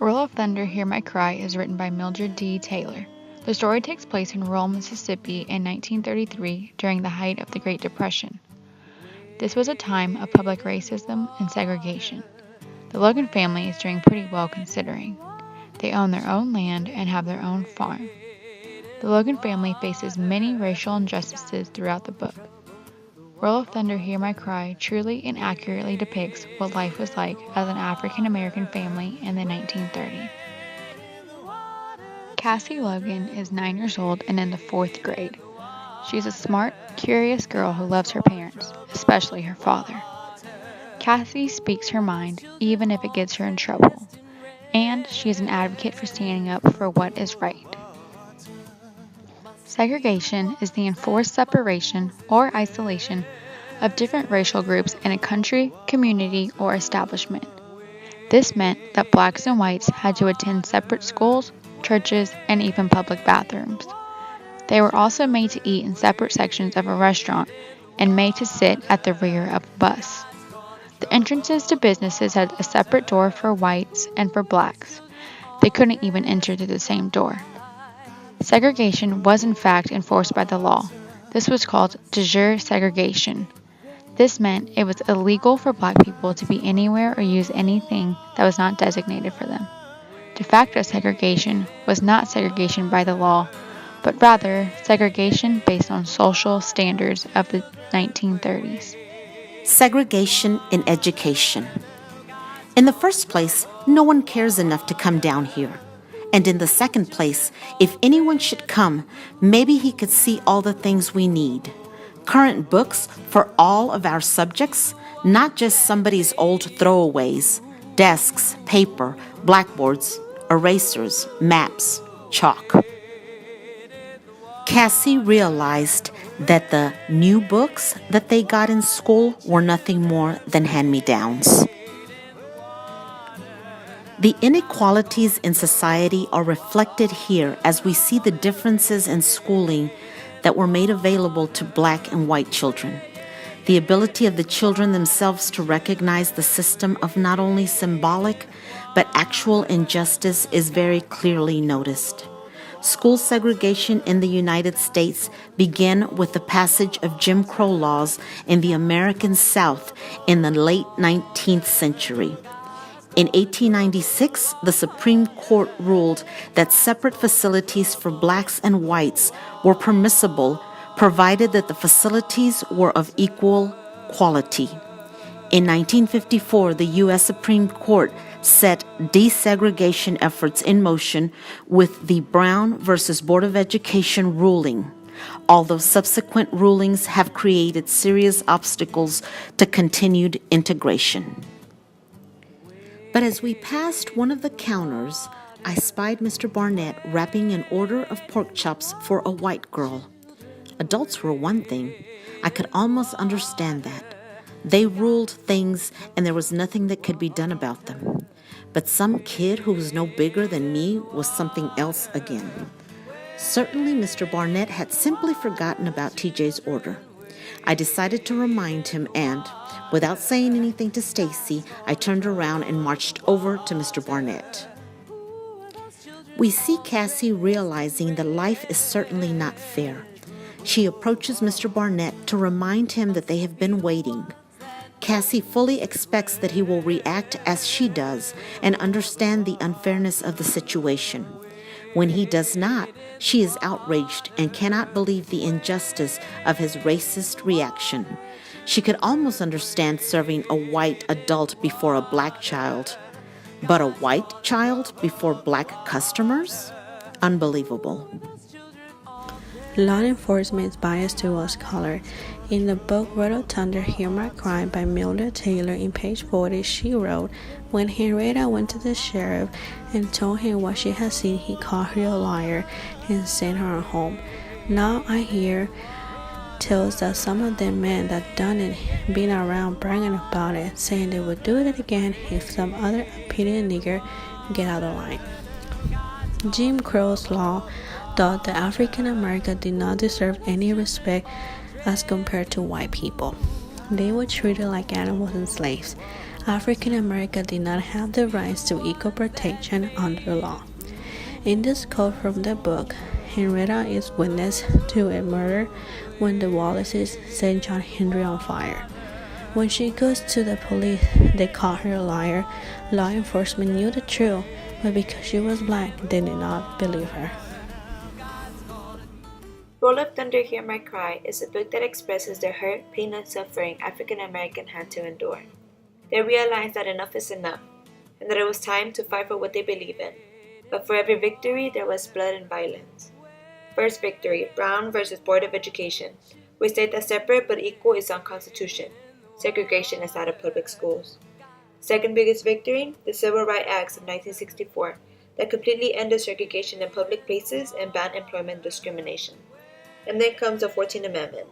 Roll of Thunder, Hear My Cry is written by Mildred D. Taylor. The story takes place in rural Mississippi in 1933 during the height of the Great Depression. This was a time of public racism and segregation. The Logan family is doing pretty well considering. They own their own land and have their own farm. The Logan family faces many racial injustices throughout the book. Roll of Thunder, Hear My Cry truly and accurately depicts what life was like as an African American family in the 1930s. Cassie Logan is 9 years old and in the 4th grade. She's a smart, curious girl who loves her parents, especially her father. Cassie speaks her mind even if it gets her in trouble, and she is an advocate for standing up for what is right. Segregation is the enforced separation or isolation of different racial groups in a country, community, or establishment. This meant that blacks and whites had to attend separate schools, churches, and even public bathrooms. They were also made to eat in separate sections of a restaurant and made to sit at the rear of a bus. The entrances to businesses had a separate door for whites and for blacks. They couldn't even enter through the same door. Segregation was in fact enforced by the law. This was called de jure segregation. This meant it was illegal for black people to be anywhere or use anything that was not designated for them. De facto segregation was not segregation by the law, but rather segregation based on social standards of the 1930s. Segregation in education. In the first place, no one cares enough to come down here. And in the second place, if anyone should come, maybe he could see all the things we need. Current books for all of our subjects, not just somebody's old throwaways, desks, paper, blackboards, erasers, maps, chalk. Cassie realized that the new books that they got in school were nothing more than hand-me-downs. The inequalities in society are reflected here as we see the differences in schooling that were made available to black and white children. The ability of the children themselves to recognize the system of not only symbolic but actual injustice is very clearly noticed. School segregation in the United States began with the passage of Jim Crow laws in the American South in the late 19th century. In 1896, the Supreme Court ruled that separate facilities for blacks and whites were permissible, provided that the facilities were of equal quality. In 1954, the U.S. Supreme Court set desegregation efforts in motion with the Brown versus Board of Education ruling, although subsequent rulings have created serious obstacles to continued integration. But as we passed one of the counters, I spied Mr. Barnett wrapping an order of pork chops for a white girl. Adults were one thing. I could almost understand that. They ruled things and there was nothing that could be done about them. But some kid who was no bigger than me was something else again. Certainly Mr. Barnett had simply forgotten about TJ's order. I decided to remind him and, without saying anything to Stacy, I turned around and marched over to Mr. Barnett. We see Cassie realizing that life is certainly not fair. She approaches Mr. Barnett to remind him that they have been waiting. Cassie fully expects that he will react as she does and understand the unfairness of the situation. When he does not, she is outraged and cannot believe the injustice of his racist reaction. She could almost understand serving a white adult before a black child. But a white child before black customers? Unbelievable. Law enforcement is biased towards color. In the book Roll of Thunder, Hear My Cry by Mildred Taylor, in page 40, she wrote, "When Henrietta went to the sheriff and told him what she had seen, he called her a liar and sent her home. Now I hear tales that some of the men that done it been around bragging about it, saying they would do it again if some other opinion nigger get out of line." Jim Crow's law thought that African Americans did not deserve any respect as compared to white people. They were treated like animals and slaves. African Americans did not have the rights to equal protection under the law. In this quote from the book, Henrietta is witness to a murder when the Wallaces set John Henry on fire. When she goes to the police, they call her a liar. Law enforcement knew the truth, but because she was black, they did not believe her. Roll of Thunder, Hear My Cry is a book that expresses the hurt, pain, and suffering African Americans had to endure. They realized that enough is enough, and that it was time to fight for what they believe in. But for every victory, there was blood and violence. First victory, Brown versus Board of Education, which state that separate but equal is unconstitutional. Segregation is out of public schools. Second biggest victory, the Civil Rights Acts of 1964, that completely ended segregation in public places and banned employment discrimination. And then comes the 14th Amendment.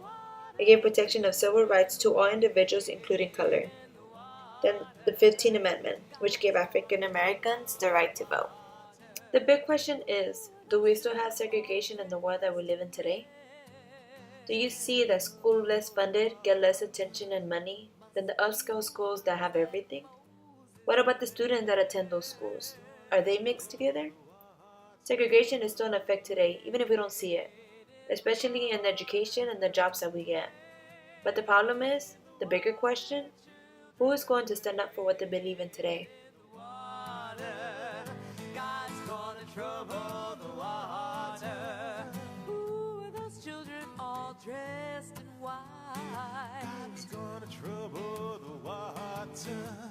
It gave protection of civil rights to all individuals, including color. Then the 15th Amendment, which gave African Americans the right to vote. The big question is, do we still have segregation in the world that we live in today? Do you see that schools less funded get less attention and money than the upscale schools that have everything? What about the students that attend those schools? Are they mixed together? Segregation is still in effect today, even if we don't see it, especially in the education and the jobs that we get. But the problem is, the bigger question, who is going to stand up for what they believe in today? God's gonna trouble the water. Ooh, those children all dressed in white. God's gonna trouble the water.